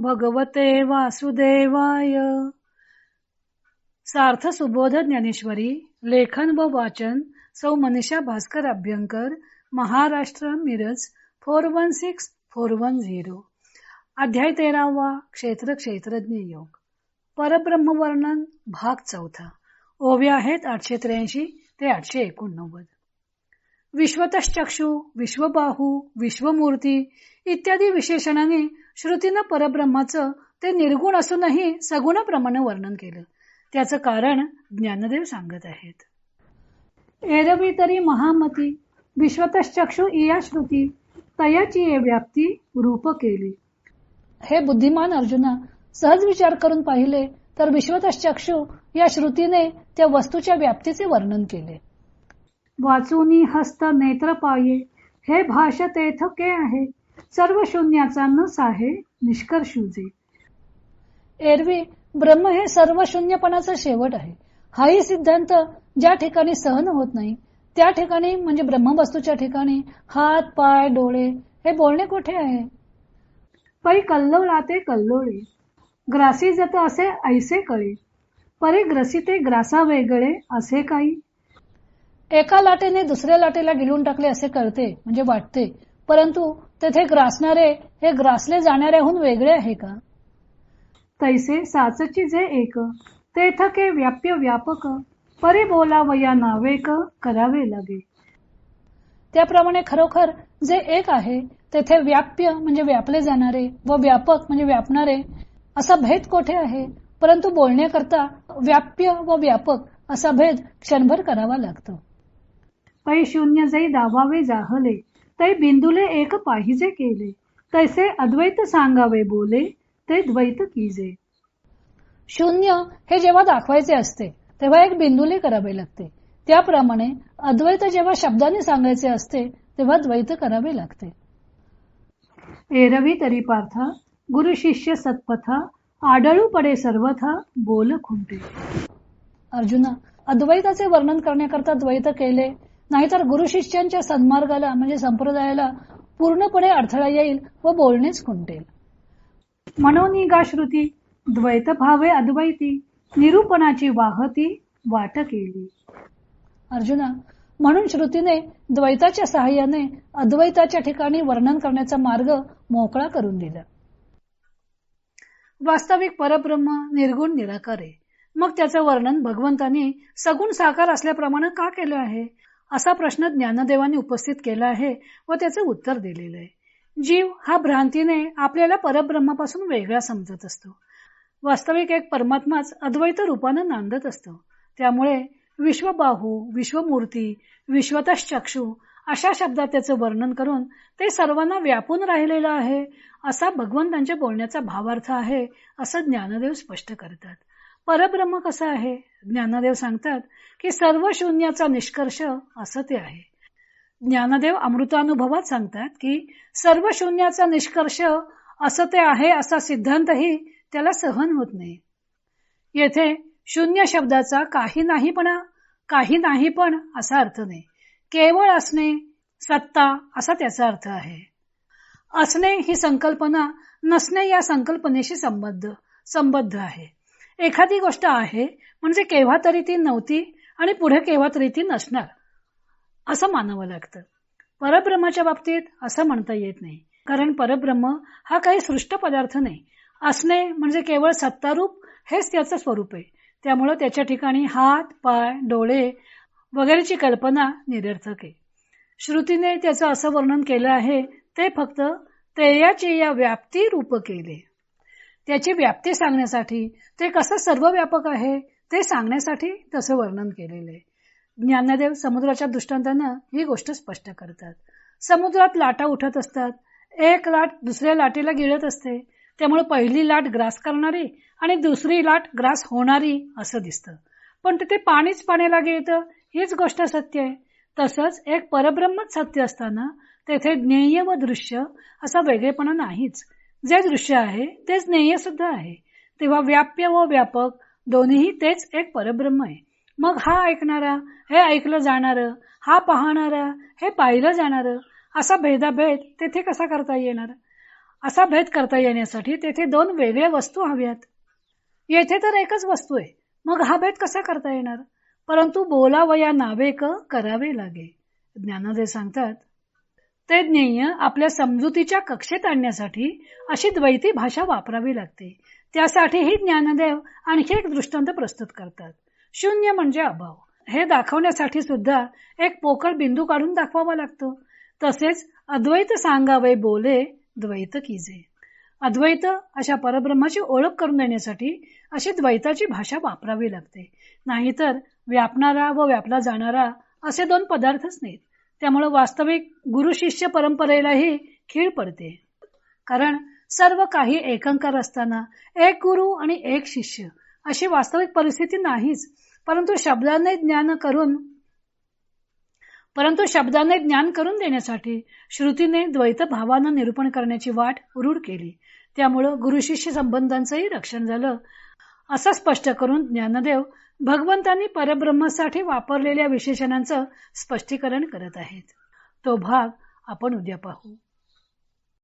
भगवते वासुदेवाय. सार्थ सुबोध ज्ञानेश्वरी. लेखन व वाचन सौ मनीषा भास्कर अभ्यंकर, महाराष्ट्र, मिरज 416410. अध्याय 13वा. क्षेत्र क्षेत्रज्ञ योग. परब्रह्म वर्णन भाग 4. ओव्या आहेत 883 ते 889. विश्वतश्चक्षु, विश्वबाहू, विश्वमूर्ती इत्यादी विशेषणाने श्रुतीनं परब्रह्माचं ते निर्गुण असूनही सगुणाप्रमाणे वर्णन केलं. त्याचं कारण ज्ञानदेव सांगत आहेत. एरवी तरी महामती विश्वतश्चक्षु इया श्रुती तयाची ये व्याप्ती रूप केली. हे बुद्धिमान अर्जुना, सहज विचार करून पाहिले तर विश्वतश्चक्षु या श्रुतीने त्या वस्तूच्या व्याप्तीचे वर्णन केले. वाचूनी हस्त नेत्र पाये हे भाष्य तेथ के आहे, सर्व शून्याचा न साहे निष्कर्षुजे. एरवी ब्रह्म हे सर्व शून्यपणाचा शेवट आहे. हाही सिद्धांत ज्या ठिकाणी सहन होत नाही त्या ठिकाणी म्हणजे ब्रह्मवस्तूच्या ठिकाणी हात पाय डोळे हे बोलणे कुठे आहे. पै कल्लोळाते कल्लोळे ग्रासी जत असे ऐसे कळे, परे ग्रसिते ग्रासा वेगळे असे काही. एका लाटेने दुसऱ्या लाटेला गिळून टाकले असे कळते म्हणजे वाटते, परंतु तेथे ग्रासणारे हे ग्रासले जाणाऱ्याहून वेगळे आहे का. तैसे साचची जे एक तेथ के व्याप्य व्यापक, परे बोलावया नावेक करावे लागे. त्याप्रमाणे खरोखर जे एक आहे तेथे व्याप्य म्हणजे व्यापले जाणारे व व्यापक म्हणजे व्यापणारे असा भेद कोठे आहे, परंतु बोलण्याकरता व्याप्य व व्यापक असा भेद क्षणभर करावा लागतो. पै शून्य जै दावावे जाहले, तै बिंदुले एक पाहिजे केले, तैसे अद्वैत सांगावे बोले, ते द्वैत कीजे. शून्य हे जेव्हा दाखवायचे असते तेव्हा एक बिंदुले करावे लागते. त्याप्रमाणे अद्वैत जेव्हा शब्दाने सांगायचे असते तेव्हा द्वैत करावे लागते. एरवी तरी पार्था गुरु शिष्य सत्पथा, आडळू पडे सर्वथा बोल खुंटे. अर्जुना, अद्वैताचे वर्णन करण्याकरता द्वैत केले नाहीतर गुरु शिष्यांच्या सन्मार्गाला म्हणजे संप्रदायाला पूर्णपणे अडथळा येईल व बोलणेच खुंटेल. म्हणून गा श्रुती द्वैत भावे अद्वैती, निरूपणाची वाहती वाट केली. अर्जुना, म्हणून श्रुतीने द्वैताच्या सहाय्याने अद्वैताच्या ठिकाणी वर्णन करण्याचा मार्ग मोकळा करून दिला. वास्तविक परब्रह्म निर्गुण निराकार आहे. मग त्याचं वर्णन भगवंतांनी सगुण साकार असल्याप्रमाणे का केलं आहे असा प्रश्न ज्ञानदेवाने उपस्थित केला आहे व त्याचे उत्तर दिलेलं आहे. जीव हा भ्रांतीने आपल्याला परब्रह्मापासून वेगळा समजत असतो. वास्तविक एक परमात्माच अद्वैत रूपाने नांदत असतो. त्यामुळे विश्वबाहू, विश्वमूर्ती, विश्वतश्चक्षु अशा शब्दात त्याचं वर्णन करून ते सर्वांना व्यापून राहिलेलं आहे असा भगवंतांच्या बोलण्याचा भावार्थ आहे असं ज्ञानदेव स्पष्ट करतात. परब्रह्म कसं आहे? ज्ञानदेव सांगतात की सर्व शून्याचा निष्कर्ष असं ते आहे. ज्ञानदेव अमृतानुभवात सांगतात की सर्व शून्याचा निष्कर्ष असं ते आहे असा सिद्धांतही त्याला सहन होत नाही. येथे शून्य शब्दाचा काही नाही पण असा अर्थ नाही. केवळ असणे, सत्ता असा त्याचा अर्थ आहे. असणे ही संकल्पना नसणे या संकल्पनेशी संबद्ध आहे. एखादी गोष्ट आहे म्हणजे केव्हा तरी ती नव्हती आणि पुढे केव्हा तरी ती नसणार असं मानावं लागतं. परब्रह्माच्या बाबतीत असं म्हणता येत नाही, कारण परब्रह्म हा काही सृष्ट पदार्थ नाही. असणे म्हणजे केवळ सत्तारूप हेच त्याचं स्वरूप आहे. त्यामुळे त्याच्या ठिकाणी हात पाय डोळे वगैरेची कल्पना निरर्थक आहे. श्रुतीने त्याचं असं वर्णन केलं आहे ते फक्त तेयाची या व्याप्ती रूप केले. त्याची व्याप्ती सांगण्यासाठी, ते कसं सर्व व्यापक आहे ते सांगण्यासाठी तसं वर्णन केलेलं आहे. ज्ञानदेव समुद्राच्या दृष्टांतानं ही गोष्ट स्पष्ट करतात. समुद्रात लाटा उठत असतात. एक लाट दुसऱ्या लाटेला गिळत असते. त्यामुळे पहिली लाट ग्रास करणारी आणि दुसरी लाट ग्रास होणारी असं दिसतं. पण तिथे पाणीच पाण्याला गिळतं हीच गोष्ट सत्य आहे. तसंच एक परब्रह्मच सत्य असताना तेथे ज्ञेय व दृश्य असा वेगळेपणा नाहीच. जे दृश्य आहे तेच ज्ञेय सुद्धा आहे. तेव्हा व्याप्य व व्यापक दोन्ही तेच एक परब्रह्म आहे. मग हा ऐकणारा, हे ऐकलं जाणारं, हा पाहणारा, हे पाहिलं जाणारं असा भेदाभेद तेथे कसा करता येणार. असा भेद करता येण्यासाठी तेथे दोन वेगळ्या वस्तू हव्यात. येथे तर एकच वस्तू आहे, मग हा भेद कसा करता येणार? परंतु बोलावया नावेक करावे लागे. ज्ञानदेव सांगतात, ते ज्ञेय आपल्या समजुतीच्या कक्षेत आणण्यासाठी अशी द्वैती भाषा वापरावी लागते. त्यासाठीही ज्ञानदेव आणखी एक दृष्टांत प्रस्तुत करतात. शून्य म्हणजे अभाव हे दाखवण्यासाठी सुद्धा एक पोकळ बिंदू काढून दाखवावा लागतो. तसेच अद्वैत सांगावे बोले द्वैत कीजे. अद्वैत अशा परब्रह्माची ओळख करून देण्यासाठी अशी द्वैताची भाषा वापरावी लागते. नाहीतर व्यापणारा व व्यापला जाणारा असे दोन पदार्थच नाहीत. त्यामुळे वास्तविक गुरु शिष्य परंपरेलाही खीळ पडते. कारण सर्व काही एकांकार असताना एक गुरु आणि एक शिष्य अशी वास्तविक परिस्थिती नाहीच. परंतु शब्दाने ज्ञान करून देण्यासाठी श्रुतीने द्वैत भावानं निरूपण करण्याची वाट रूढ केली. त्यामुळं गुरु शिष्य संबंधांचंही रक्षण झालं. असं स्पष्ट करून ज्ञानदेव भगवंतांनी परब्रह्मासाठी वापरलेल्या विशेषणांचं स्पष्टीकरण करत आहेत. तो भाग आपण उद्या पाहू.